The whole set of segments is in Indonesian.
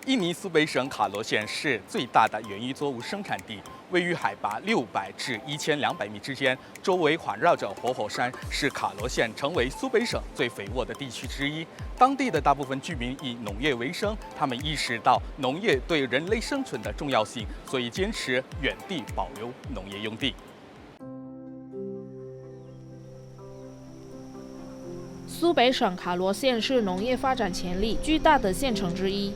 印尼苏北省卡罗县是最大的园艺作物生产地，位于海拔600至1200米之间，周围环绕着活火山，是卡罗县成为苏北省最肥沃的地区之一。当地的大部分居民以农业为生，他们意识到农业对人类生存的重要性，所以坚持原地保留农业用地。苏北省卡罗县是农业发展潜力巨大的县城之一，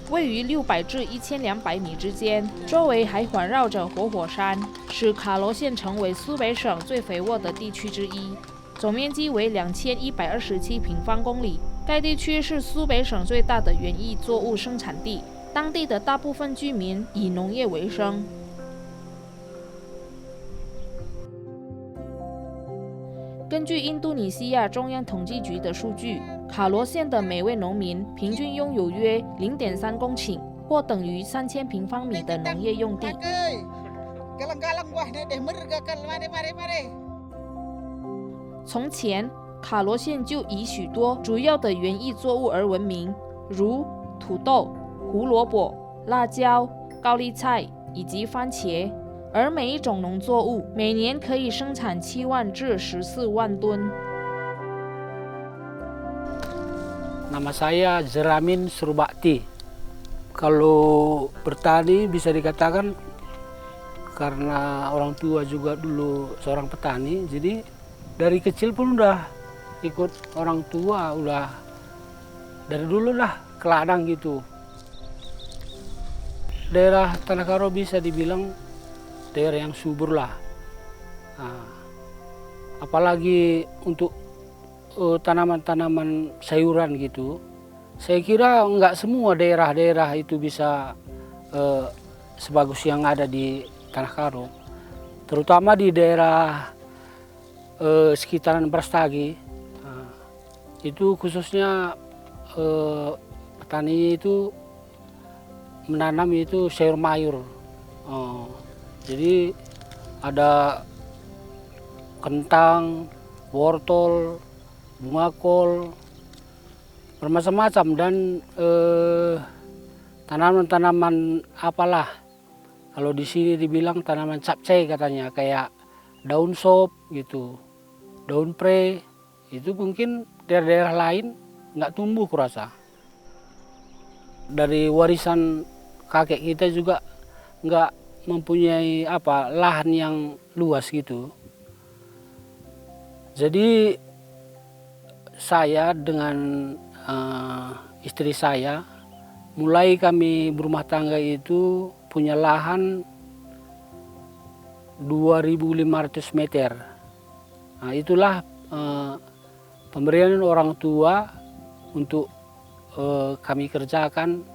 位于600至1200米之间，周围还环绕着活火山，使卡罗县成为苏北省最肥沃的地区之一。总面积为2127平方公里，该地区是苏北省最大的园艺作物生产地，当地的大部分居民以农业为生。根据印度尼西亚中央统计局的数据，卡罗县的每位农民平均拥有约0.3公顷，或等于3000平方米的农业用地。从前，卡罗县就以许多主要的园艺作物而闻名，如土豆、胡萝卜、辣椒、高丽菜以及番茄。而每一种农作物每年可以生产7万至14万吨。Nama saya Zeramin Surbakti. Kalau bertani bisa dikatakan karena orang tua juga dulu seorang petani, jadi dari kecil pun udah ikut orang tua, udah dari dulu lah ke ladang gitu. Daerah Tanah Karo bisa dibilang daerah yang subur lah, apalagi untuk tanaman-tanaman sayuran gitu. Saya kira nggak semua daerah-daerah itu bisa sebagus yang ada di Tanah Karo, terutama di daerah sekitaran Brastagi. Itu khususnya petani itu menanam itu sayur mayur. Jadi ada kentang, wortel, bunga kol, bermacam-macam, dan tanaman-tanaman apalah. Kalau di sini dibilang tanaman capcay katanya, kayak daun sop gitu, daun pre, itu mungkin daerah-daerah lain nggak tumbuh kurasa. Dari warisan kakek kita juga nggak mempunyai lahan yang luas gitu. Jadi saya dengan istri saya mulai kami berumah tangga itu punya lahan 2.500 meter. Nah, itulah pemberian orang tua untuk kami kerjakan.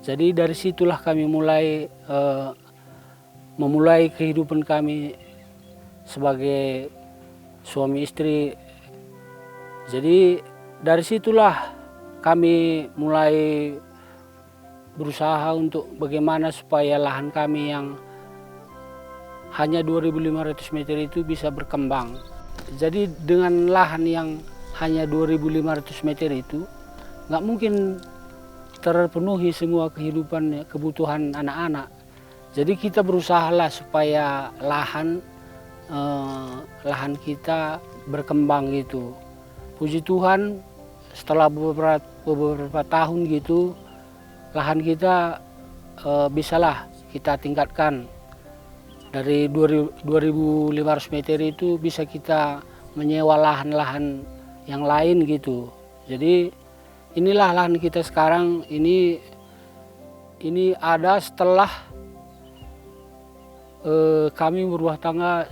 Jadi dari situlah kami memulai kehidupan kami sebagai suami istri. Jadi dari situlah kami mulai berusaha untuk bagaimana supaya lahan kami yang hanya 2.500 meter itu bisa berkembang. Jadi dengan lahan yang hanya 2.500 meter itu nggak mungkin terpenuhi semua kebutuhan anak-anak. Jadi kita berusahalah supaya lahan kita berkembang gitu. Puji Tuhan, setelah beberapa tahun gitu, lahan kita bisalah kita tingkatkan. Dari 2.500 meter itu bisa kita menyewa lahan-lahan yang lain gitu. Jadi inilah lahan kita sekarang, ini ada setelah kami berumah tangga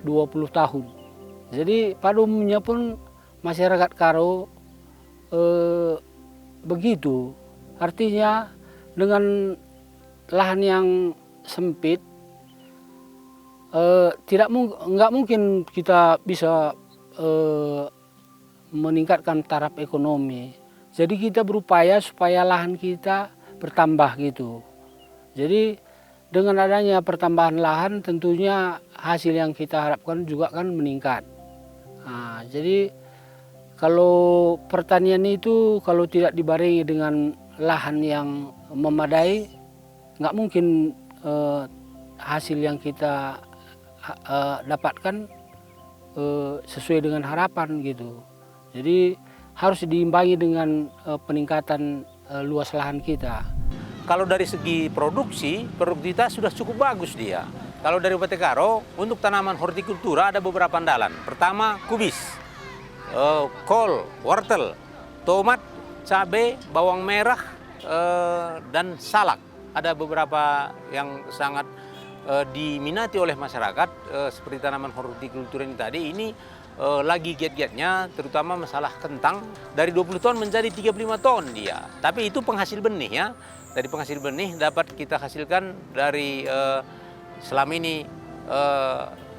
20 tahun. Jadi pada umumnya pun masyarakat Karo begitu. Artinya dengan lahan yang sempit, nggak mungkin kita bisa meningkatkan taraf ekonomi. Jadi kita berupaya supaya lahan kita bertambah gitu. Jadi dengan adanya pertambahan lahan tentunya hasil yang kita harapkan juga kan meningkat. Jadi kalau pertanian itu kalau tidak dibarengi dengan lahan yang memadai, nggak mungkin hasil yang kita dapatkan sesuai dengan harapan gitu. Jadi harus diimbangi dengan peningkatan luas lahan kita. Kalau dari segi produksi, produktivitas sudah cukup bagus dia. Kalau dari Bupati Karo, untuk tanaman hortikultura ada beberapa andalan. Pertama, kubis, kol, wortel, tomat, cabai, bawang merah, dan salak. Ada beberapa yang sangat diminati oleh masyarakat, seperti tanaman hortikultura ini tadi. Ini lagi giat-giatnya, terutama masalah kentang, dari 20 ton menjadi 35 ton dia. Tapi itu penghasil benih ya. Dari penghasil benih dapat kita hasilkan dari selama ini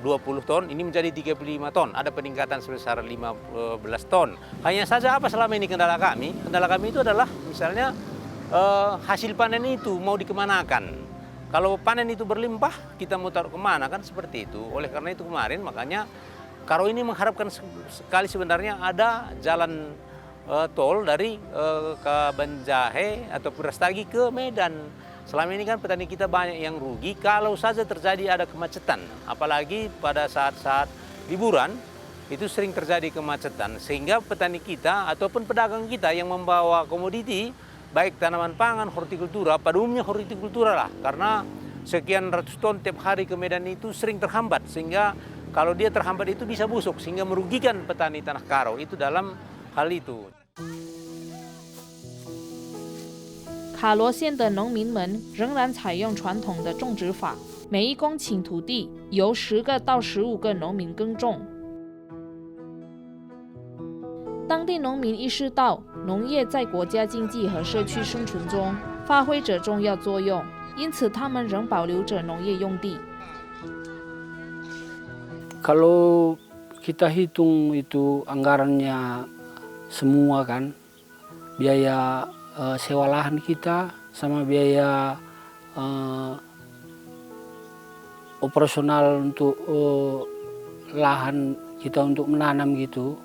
20 ton, ini menjadi 35 ton. Ada peningkatan sebesar 15 ton. Hanya saja apa selama ini kendala kami? Kendala kami itu adalah misalnya hasil panen itu mau dikemanakan. Kalau panen itu berlimpah, kita mau taruh kemana kan seperti itu. Oleh karena itu kemarin makanya Karo ini mengharapkan sekali sebenarnya ada jalan tol dari Kabanjahe atau Purastagi ke Medan. Selama ini kan petani kita banyak yang rugi kalau saja terjadi ada kemacetan. Apalagi pada saat-saat liburan itu sering terjadi kemacetan. Sehingga petani kita ataupun pedagang kita yang membawa komoditi, baik tanaman pangan, hortikultura, pada umumnya hortikultura lah. Karena sekian ratus ton tiap hari ke Medan itu sering terhambat. Sehingga kalau dia terhambat itu bisa busuk. Sehingga merugikan petani tanah Karo itu dalam hal itu. 卡罗县的农民们仍然采用传统的种植法，每1公顷土地由10个到15个农民耕种。当地农民意识到农业在国家经济和社区生存中发挥着重要作用，因此他们仍保留着农业用地。 Kalau kita hitung itu anggarannya semua kan, biaya sewa lahan kita sama biaya operasional untuk lahan kita untuk menanam gitu.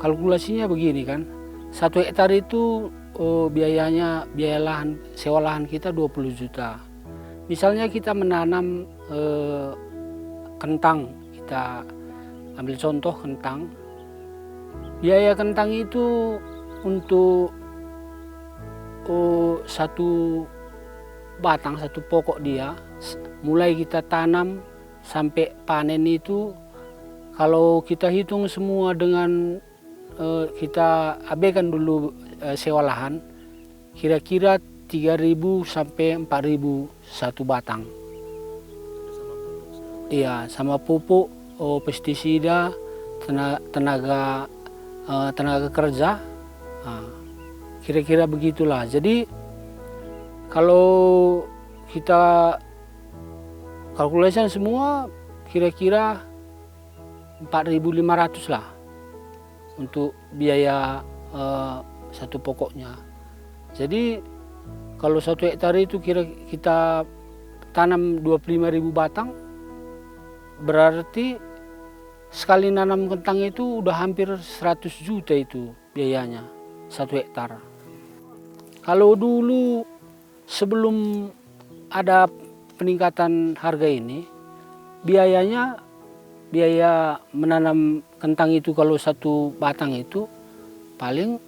Kalkulasinya begini kan, 1 hektar itu biaya lahan, sewa lahan kita 20 juta. Misalnya kita menanam kentang, kita ambil contoh kentang. Biaya kentang itu untuk satu batang, satu pokok dia, mulai kita tanam sampai panen itu, kalau kita hitung semua dengan kita abaikan dulu sewa lahan, kira-kira 3.000 sampai 4.000 satu batang. Iya, sama pupuk, pestisida, tenaga kerja, kira-kira begitulah. Jadi kalau kita kalkulasikan semua, kira-kira 4.500 lah untuk biaya satu pokoknya. Jadi kalau 1 hektar itu kita tanam 25.000 batang, berarti sekali nanam kentang itu udah hampir 100 juta itu biayanya 1 hektar. Kalau dulu sebelum ada peningkatan harga ini, biaya menanam kentang itu kalau satu batang itu paling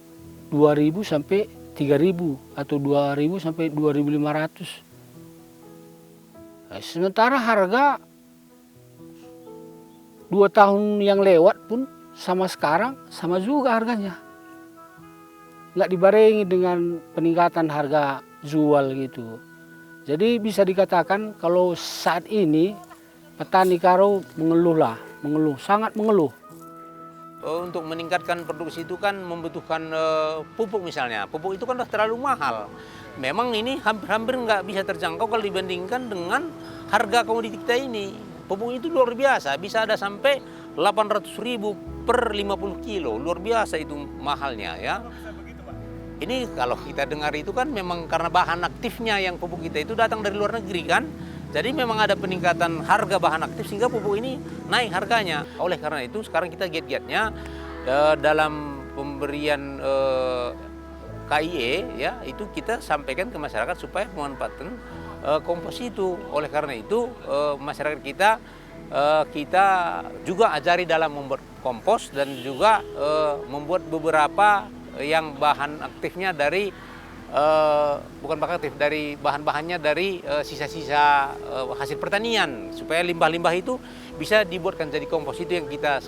2.000 sampai 3.000 atau 2.000 sampai 2.500. Sementara harga 2 tahun yang lewat pun sama sekarang sama juga harganya. Nggak dibarengi dengan peningkatan harga jual gitu. Jadi bisa dikatakan kalau saat ini petani Karo mengeluh, sangat mengeluh. Untuk meningkatkan produksi itu kan membutuhkan pupuk misalnya. Pupuk itu kan sudah terlalu mahal. Memang ini hampir nggak bisa terjangkau kalau dibandingkan dengan harga komoditi kita ini. Pupuk itu luar biasa, bisa ada sampai 800.000 per 50 kilo. Luar biasa itu mahalnya ya. Ini kalau kita dengar itu kan memang karena bahan aktifnya yang pupuk kita itu datang dari luar negeri kan. Jadi memang ada peningkatan harga bahan aktif sehingga pupuk ini naik harganya. Oleh karena itu sekarang kita giat-giatnya dalam pemberian KIE ya itu kita sampaikan ke masyarakat supaya memanfaatkan kompos itu. Oleh karena itu masyarakat kita juga ajari dalam membuat kompos dan juga membuat beberapa yang bahan aktifnya dari bukan bahan aktif, dari bahan-bahannya dari sisa-sisa hasil pertanian, supaya limbah-limbah itu bisa dibuatkan jadi kompos. Itu yang kita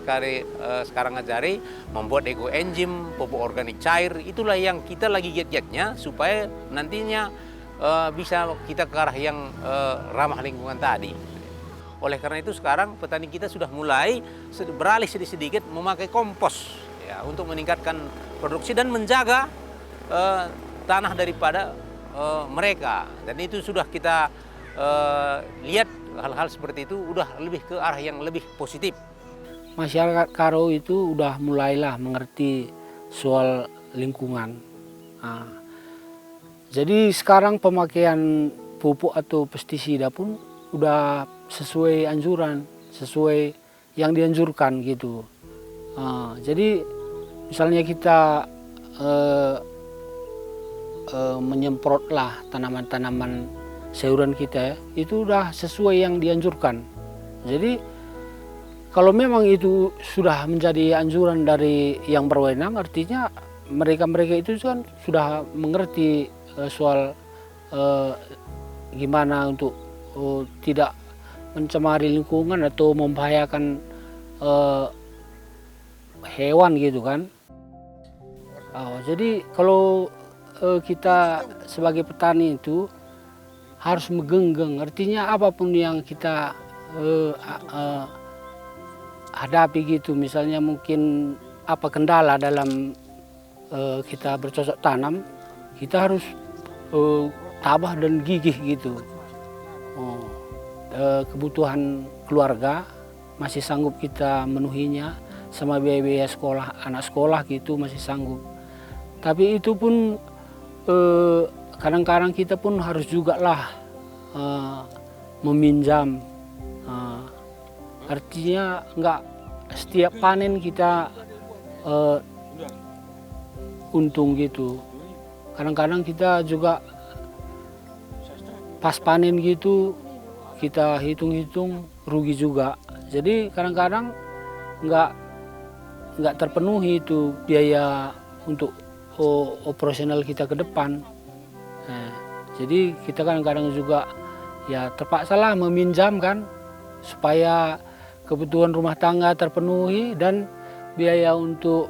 sekarang ajari, membuat ekoenzim, pupuk organik cair. Itulah yang kita lagi giat-giatnya supaya nantinya bisa kita ke arah yang ramah lingkungan tadi. Oleh karena itu sekarang petani kita sudah mulai beralih sedikit-sedikit memakai kompos ya, untuk meningkatkan produksi dan menjaga tanah daripada mereka. Dan itu sudah kita lihat hal-hal seperti itu udah lebih ke arah yang lebih positif. Masyarakat Karo itu udah mulailah mengerti soal lingkungan. Nah, jadi sekarang pemakaian pupuk atau pestisida pun udah sesuai anjuran, sesuai yang dianjurkan gitu. Jadi misalnya kita menyemprotlah tanaman-tanaman sayuran kita, itu udah sesuai yang dianjurkan. Jadi kalau memang itu sudah menjadi anjuran dari yang berwenang, artinya mereka-mereka itu kan sudah mengerti soal gimana untuk tidak mencemari lingkungan atau membahayakan hewan gitu kan. Jadi kalau kita sebagai petani itu harus menggenggam, artinya apapun yang kita hadapi gitu, misalnya mungkin apa kendala dalam kita bercocok tanam, kita harus tabah dan gigih gitu. Kebutuhan keluarga masih sanggup kita memenuhinya, sama biaya-biaya sekolah anak sekolah gitu masih sanggup. Tapi itu pun kadang-kadang kita pun harus juga lah meminjam. Artinya nggak setiap panen kita untung gitu. Kadang-kadang kita juga pas panen gitu kita hitung-hitung rugi juga. Jadi kadang-kadang nggak terpenuhi itu biaya untuk operasional kita ke depan. Nah, jadi kita kadang-kadang juga ya terpaksalah meminjam kan, supaya kebutuhan rumah tangga terpenuhi dan biaya untuk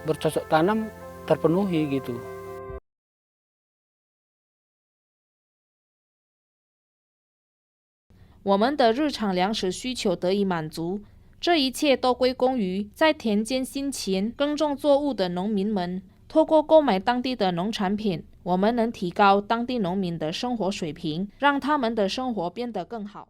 bercocok tanam terpenuhi gitu. 我们的日常粮食需求得以满足，这一切都归功于在田间辛勤耕种作物的农民们。透过购买当地的农产品，我们能提高当地农民的生活水平，让他们的生活变得更好。